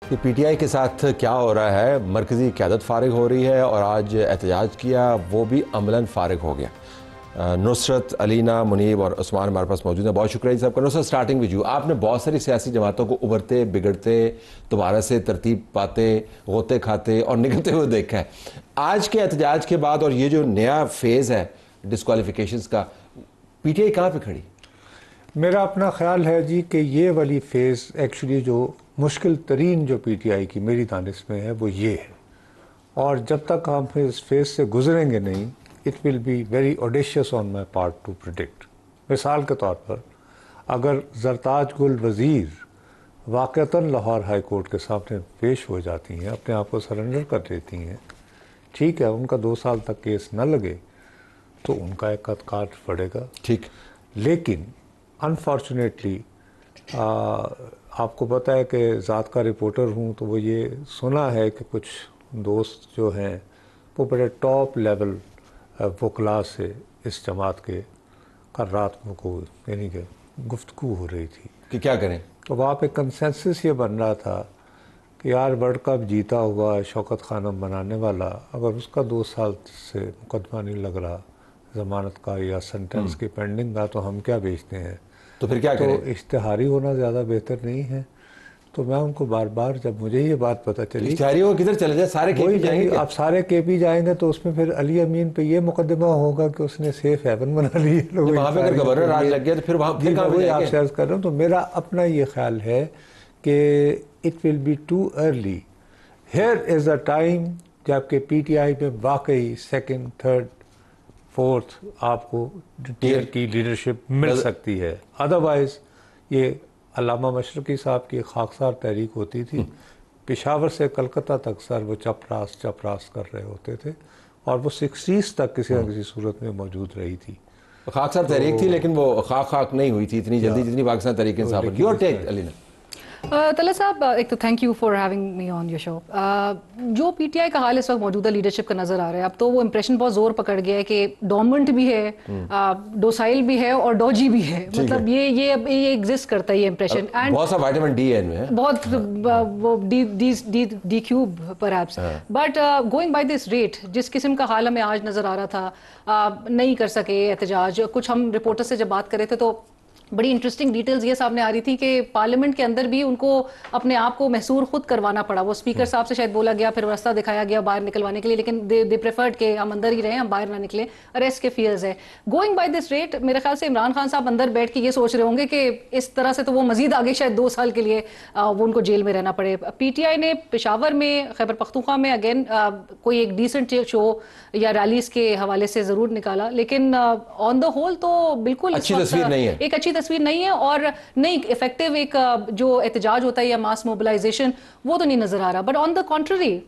कि पीटीआई के साथ क्या हो रहा है। मरकज़ी क़यादत फारिग हो रही है और आज एहतजाज किया, वो भी अमलन फारिग हो गया। नुसरत, अलीना, मुनीब और उस्मान हमारे पास मौजूद है। बहुत शुक्रिया इन सबका। Nusrat, starting with you. आपने बहुत सारी सियासी जमातों को उभरते बिगड़ते, दोबारा से तरतीब पाते, गोते खाते और निकलते हुए देखा है। आज के एहतजाज के बाद और ये जो नया फेज़ है डिस्क्वालिफिकेशंस का, पीटीआई कहाँ पर खड़ी? मेरा अपना ख्याल है जी कि ये वाली फ़ेज़ एक्चुअली जो मुश्किल तरीन जो पीटीआई की मेरी दानिश में है वो ये है, और जब तक हम इस फेज़ से गुजरेंगे नहीं, it will be very audacious on my part two predict. मिसाल के तौर पर अगर जरताज गुल वज़ीर वाक़तन लाहौर हाई कोर्ट के सामने पेश हो जाती हैं, अपने आप को सरेंडर कर देती हैं, ठीक है, उनका 2 साल तक केस न लगे तो उनका एक कद काट पड़ेगा, ठीक। लेकिन अनफॉर्चुनेटली आपको पता है कि ज़ात का रिपोर्टर हूँ, तो वो ये सुना है कि कुछ दोस्त जो हैं वो बड़े टॉप लेवल वकला से इस जमात के कल रात को यानी कि गुफ्तगू हो रही थी कि क्या करें। तो वहाँ पे कंसेंसस ये बन रहा था कि यार वर्ल्ड कप जीता हुआ शौकत खानम बनाने वाला, अगर उसका 2 साल से मुकदमा नहीं लग रहा ज़मानत का या सेंटेंस की पेंडिंग का, तो हम क्या बेचते हैं, तो फिर क्या करें? तो इश्तिहारी होना ज़्यादा बेहतर नहीं है। तो मैं उनको बार बार, जब मुझे ये बात पता चली, इश्तिहारी हो किधर चले जाए, सारे केपी जाएंगे। आप सारे केपी जाएंगे तो उसमें फिर अली अमीन पे ये मुकदमा होगा कि उसने सेफ हेवन बना ली है। वहाँ पे अगर गवर्नर राज लग गया तो फिर वहाँ आप शेयर कर रहे हो। तो मेरा अपना ये ख्याल है कि it will be too early. Here is a time जबकि पीटीआई में वाकई सेकंड, थर्ड, फोर्थ आपको टियर की लीडरशिप मिल सकती है। अदरवाइज ये अल्लामा मशरकी साहब की खाकसार तहरीक होती थी, पेशावर से कलकत्ता तक सर वो चपरास कर रहे होते थे, और वो 60s तक किसी न किसी सूरत में मौजूद रही थी। खाकसार तहरीक थी, लेकिन वो खाक नहीं हुई थी इतनी जल्दी जितनी पाकिस्तान तहरीक इंसाफ। Your take Alina. तलत साहब, एक तो thank you for having me on your show. जो पीटीआई का हाल इस वक्त मौजूदा लीडरशिप का नज़र आ रहा है, अब तो वो इंप्रेशन बहुत जोर पकड़ गया है कि डोमिनेंट भी है, डोसाइल भी है और डॉजी भी है। मतलब ये एग्जिस्ट करता है ये इंप्रेशन। एंड बहुत सा विटामिन डी है इनमें, बहुत वो D cube perhaps. But going by this rate, जिस किस्म का हाल हमें आज नज़र आ रहा था, नहीं कर सके एहतजाज। कुछ हम रिपोर्टर से जब बात कर रहे थे तो बड़ी इंटरेस्टिंग डिटेल्स ये सामने आ रही थी कि पार्लियामेंट के अंदर भी उनको अपने आप को महसूर खुद करवाना पड़ा। वो स्पीकर साहब से शायद बोला गया, फिर रास्ता दिखाया गया बाहर निकलवाने के लिए, लेकिन दे प्रेफर्ड कि हम अंदर ही रहें, हम बाहर ना निकले, अरेस्ट के फियर्स है। गोइंग बाय दिस रेट, मेरे ख्याल से इमरान खान साहब अंदर बैठ के ये सोच रहे होंगे कि इस तरह से तो वो मजीद आगे शायद 2 साल के लिए वो उनको जेल में रहना पड़े। पीटीआई ने पेशावर में, खैबर पख्तूनख्वा में अगेन कोई एक डिसेंट शो या रैलीज के हवाले से जरूर निकाला, लेकिन ऑन द होल तो बिल्कुल अच्छी तस्वीर नहीं है, एक अच्छी तस्वीर नहीं है, और नहीं इफेक्टिव एक जो एहतजाज होता है या मास मोबिलाइजेशन, वो तो नहीं नजर आ रहा। बट ऑन द कॉन्ट्ररी,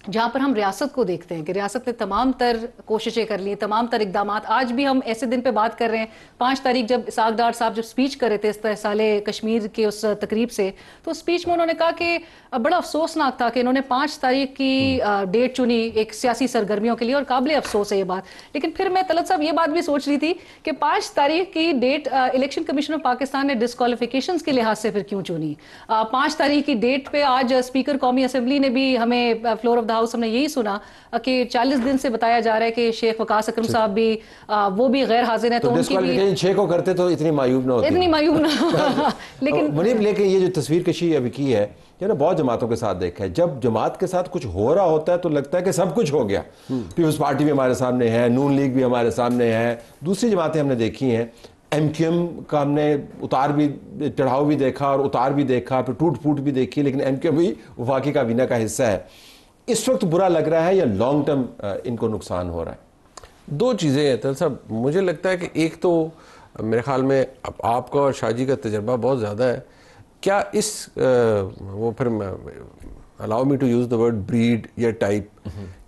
जहाँ पर हम रियासत को देखते हैं कि रियासत ने तमाम तर कोशिशें कर ली, तमाम तर इकदाम, आज भी हम ऐसे दिन पे बात कर रहे हैं 5 तारीख जब इसाक डार साहब जब स्पीच कर रहे थे इस साले कश्मीर के उस तकरीब से, तो स्पीच में उन्होंने कहा कि बड़ा अफसोसनाक था कि इन्होंने 5 तारीख की डेट चुनी एक सियासी सरगर्मियों के लिए, और काबिल अफसोस है ये बात। लेकिन फिर मैं तलत साहब ये बात भी सोच रही थी कि 5 तारीख की date election commission of Pakistan ने डिस्क्वालिफिकेशन के लिहाज से फिर क्यों चुनी? 5 तारीख की डेट पे आज स्पीकर कौमी असम्बली ने भी हमें फ्लोर ऑफ हाउस हमने यही सुना कि 40 दिन से बताया जा रहा है कि शेख वकास अकरम साहब भी वो भी गैर हाजिर हैं, तो उनकी भी 6 को करते तो इतनी मायूब ना होती, इतनी मायूब ना लेकिन ये जो तस्वीर कशी अभी की है, ये ना बहुत जमातों के साथ देखा है। जब जमात के साथ कुछ हो रहा होता है तो लगता है कि सब कुछ हो गया। पीपल्स पार्टी भी हमारे सामने है, नून लीग भी हमारे सामने है, दूसरी जमातें हमने देखी हैं, एमक्यूएम का हमने उतार भी चढ़ाव भी देखा और उतार भी देखा, फिर टूट फूट भी देखी, लेकिन एमक्यूएम भी वफाकी काबीना का हिस्सा है। इस वक्त बुरा लग रहा है या लॉन्ग टर्म इनको नुकसान हो रहा है? 2 चीज़ें हैं तल साहब। मुझे लगता है कि एक तो मेरे ख्याल में आपका और शाहजी का तजर्बा बहुत ज़्यादा है। क्या इस वो फिर allow me to use the word breed या टाइप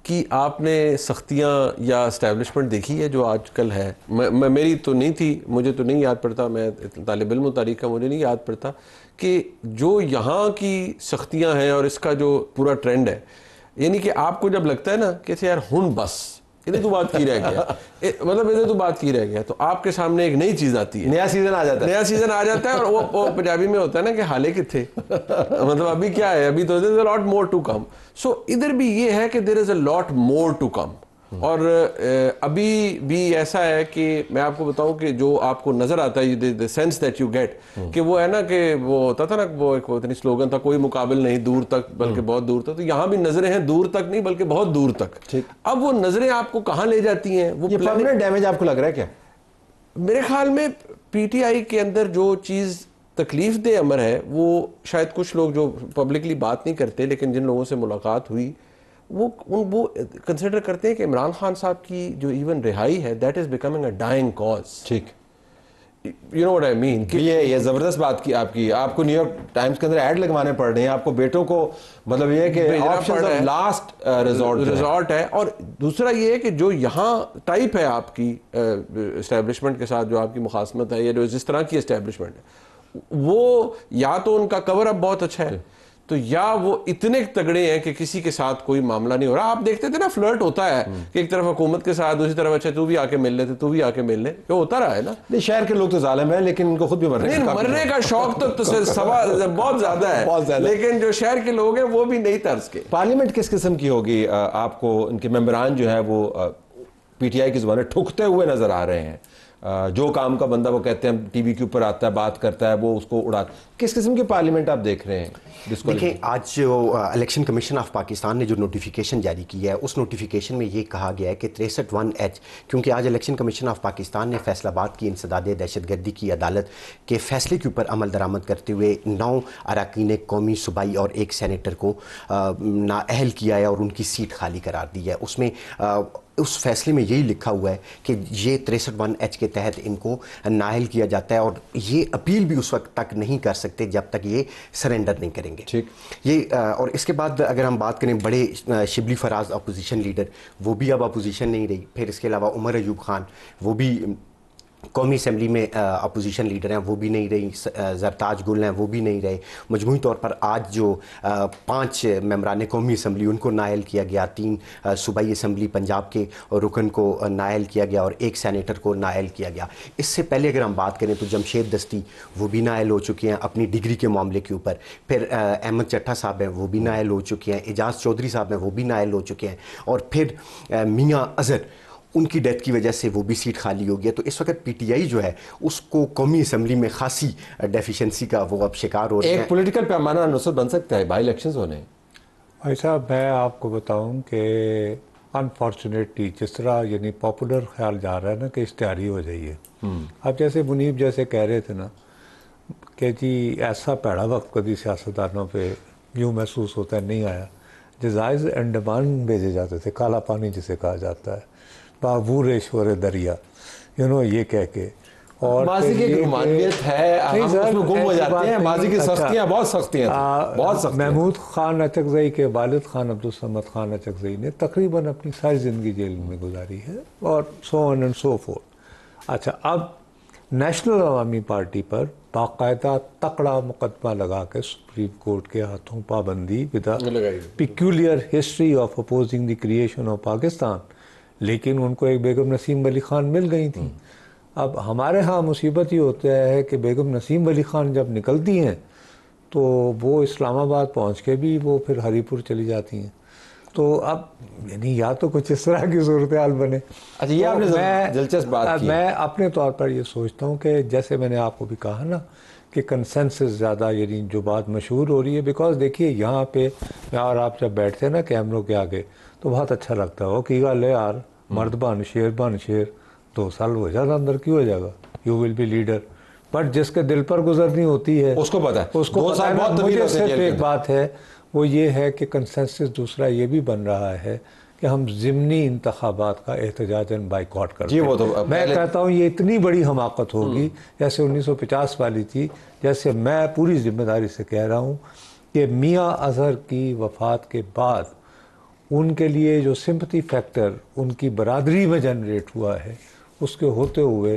कि आपने सख्तियाँ या इस्टेब्लिशमेंट देखी है जो आजकल है? मेरी तो नहीं थी, मुझे तो नहीं याद पड़ता, मैं तालिब इल्म तारीख का मुझे नहीं याद पड़ता कि जो यहाँ की सख्तियाँ हैं और इसका जो पूरा ट्रेंड है, यानी कि आपको जब लगता है ना कि यार हुन बस इधर तू बात की रह गया, मतलब इधर तू बात की रह गया, तो आपके सामने एक नई चीज आती है, नया सीजन आ जाता है, नया सीजन आ जाता है, और वो पंजाबी में होता है ना कि हाले किथे, मतलब अभी क्या है, अभी तो there is a lot more to come. So इधर भी ये है कि there is a lot more to come. और अभी भी ऐसा है कि मैं आपको बताऊं कि जो आपको नजर आता है, the sense that you get, कि वो है ना कि वो होता था ना, वो एक इतनी स्लोगन था, कोई मुकाबिल नहीं दूर तक बल्कि बहुत दूर तक, तो यहाँ भी नजरें हैं दूर तक नहीं बल्कि बहुत दूर तक। अब वो नजरें आपको कहाँ ले जाती हैं, वो परमानेंट डैमेज आपको लग रहा है क्या? मेरे ख्याल में पीटीआई के अंदर जो चीज तकलीफ दे अमर है, वो शायद कुछ लोग जो पब्लिकली बात नहीं करते, लेकिन जिन लोगों से मुलाकात हुई वो कंसिडर करते हैं कि इमरान खान साहब की जो इवन रिहाई है, that is becoming a dying cause. ठीक, you know what I mean. ये जबरदस्त बात की आपकी। आपको न्यूयॉर्क टाइम्स के अंदर ऐड लगवाने पड़ रहे हैं, आपको बेटों को, मतलब ये कि ऑप्शन ऑफ लास्ट रिजॉर्ट है। और दूसरा ये है कि जो यहाँ टाइप है आपकी एस्टेब्लिशमेंट के साथ, जो आपकी मुखासमत है या जो जिस तरह की एस्टेब्लिशमेंट है, वो या तो उनका कवर अप बहुत अच्छा है, तो या वो इतने तगड़े हैं कि किसी के साथ कोई मामला नहीं हो रहा। आप देखते थे ना, फ्लर्ट होता है कि एक तरफ हुकूमत के साथ, दूसरी तरफ अच्छा तू भी आके मिल ले, तू भी आके मिल ले, ये होता रहा है ना। नहीं, शहर के लोग तो जालिम है, लेकिन उनको खुद भी मरने का शौक तो सवा बहुत ज्यादा है, लेकिन जो शहर के लोग हैं वो भी नई तर्ज के। पार्लियामेंट किस किस्म की होगी? आपको इनके मेंबरान जो है वो पीटीआई की जुबान ठुकते हुए नजर आ रहे हैं। जो काम का बंदा वो कहते हैं टीवी के ऊपर आता है, बात करता है, वो उसको उड़ा। किस किस्म की पार्लियामेंट आप देख रहे हैं? देखिए, आज जो इलेक्शन कमीशन ऑफ पाकिस्तान ने जो नोटिफिकेशन जारी की है, उस नोटिफिकेशन में ये कहा गया है कि 63(1)H, क्योंकि आज इलेक्शन कमीशन ऑफ पाकिस्तान ने फैसलाबाद की इंसदाद दहशतगर्दी की अदालत के फैसले के ऊपर अमल दरामद करते हुए 9 अरकान कौमी सूबाई और 1 सेनेटर को नाअहल किया है और उनकी सीट खाली करार दी है। उसमें उस फैसले में यही लिखा हुआ है कि ये 63(1)H के तहत इनको नाअहल किया जाता है, और ये अपील भी उस वक्त तक नहीं कर सकते जब तक ये सरेंडर नहीं करेंगे। ठीक, ये और इसके बाद अगर हम बात करें बड़े शिबली फराज अपोजिशन लीडर, वो भी अब अपोजिशन नहीं रही। फिर इसके अलावा उमर अयूब खान, वो भी कौमी असम्बली में अपोजिशन लीडर हैं, वो भी नहीं रही। जरताज गुल हैं, वो भी नहीं रहे। मजमूई तौर पर आज जो 5 मेंबरान कौमी असम्बली उनको नाअहल किया गया, 3 सूबाई असम्बली पंजाब के रुकन को नाअहल किया गया और 1 सेनेटर को नाअहल किया गया। इससे पहले अगर हम बात करें तो जमशेद दस्ती, वो भी नाअहल हो चुके हैं अपनी डिग्री के मामले के ऊपर। फिर अहमद चट्टा साहब हैं, वो भी नाअहल हो चुके हैं। एजाज चौधरी साहब हैं, वो भी नाअहल हो चुके हैं। और फिर मियाँ अजहर, उनकी डेथ की वजह से वो भी सीट खाली हो गई है। तो इस वक्त पीटीआई जो है उसको कौमी असम्बली में खासी डेफिशिएंसी का वो अब शिकार हो रहे हैं। एक पॉलिटिकल पैमाना नुसरत बन सकता है, बाई इलेक्शंस होने। भाई साहब, मैं आपको बताऊं कि अनफॉर्चुनेटली जिस तरह यानी पॉपुलर ख्याल जा रहा है ना कि इश्तिहारी हो जाइए। अब जैसे मुनीब जैसे कह रहे थे ना कि जी ऐसा पैड़ा वक्त कभी सियासतदानों पे यूँ महसूस होता है नहीं आया। जजाइज अंडमान भेजे जाते थे, काला पानी जिसे कहा जाता है, बाबूरेश्वर दरिया, ये कह के। और माजी की रुमानियत है, हम उसमें गुम हो जाते हैं। माजी की सख्तियां, बहुत सख्तियां थी, बहुत सख्त। महमूद खान अचकजई के वालिद खान अब्दुल समद खान अचकजई ने तकरीबन अपनी सारी ज़िंदगी जेल में गुजारी है, और so on and so fourth. अच्छा, अब नेशनल अवामी पार्टी पर बाकायदा तकड़ा मुकदमा लगा के सुप्रीम कोर्ट के हाथों पाबंदी with peculiar history of opposing the creation of Pakistan, लेकिन उनको एक बेगम नसीम अली खान मिल गई थी। अब हमारे यहाँ मुसीबत ये होता है कि बेगम नसीम अली खान जब निकलती हैं तो वो इस्लामाबाद पहुँच के भी वो फिर हरीपुर चली जाती हैं। तो अब यानी या तो कुछ इस तरह की सूरत हाल बने। अच्छा, ये आपने दिलचस्प बात की। मैं अपने तौर पर ये सोचता हूँ कि जैसे मैंने आपको भी कहा ना कि कंसेंसस ज़्यादा, यानी जो बात मशहूर हो रही है, बिकॉज देखिए यहाँ पे और आप जब बैठते हैं ना कैमरों के आगे तो बहुत अच्छा लगता है। की गल है यार, मर्द बन शेर 2 साल हो जाएगा अंदर, क्यों हो जाएगा, you will be leader. But जिसके दिल पर गुजरनी होती है उसको पता है, उसको 2 साल बहुत मुझे सिर्फ एक बात है, वो ये है कि कंसेंसस दूसरा ये भी बन रहा है कि हम ज़िमनी इंतखाबात का एहतजाजन बाइकॉट करते हैं। तो मैं कहता हूँ ये इतनी बड़ी हमाकत होगी जैसे 1950 वाली थी। जैसे मैं पूरी जिम्मेदारी से कह रहा हूँ कि मियाँ अजहर की वफ़ात के बाद उनके लिए जो सिंपैथी फैक्टर उनकी बरादरी में जनरेट हुआ है, उसके होते हुए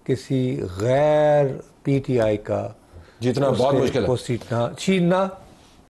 किसी गैर पीटीआई का जीतना बहुत मुश्किल है, को छीनना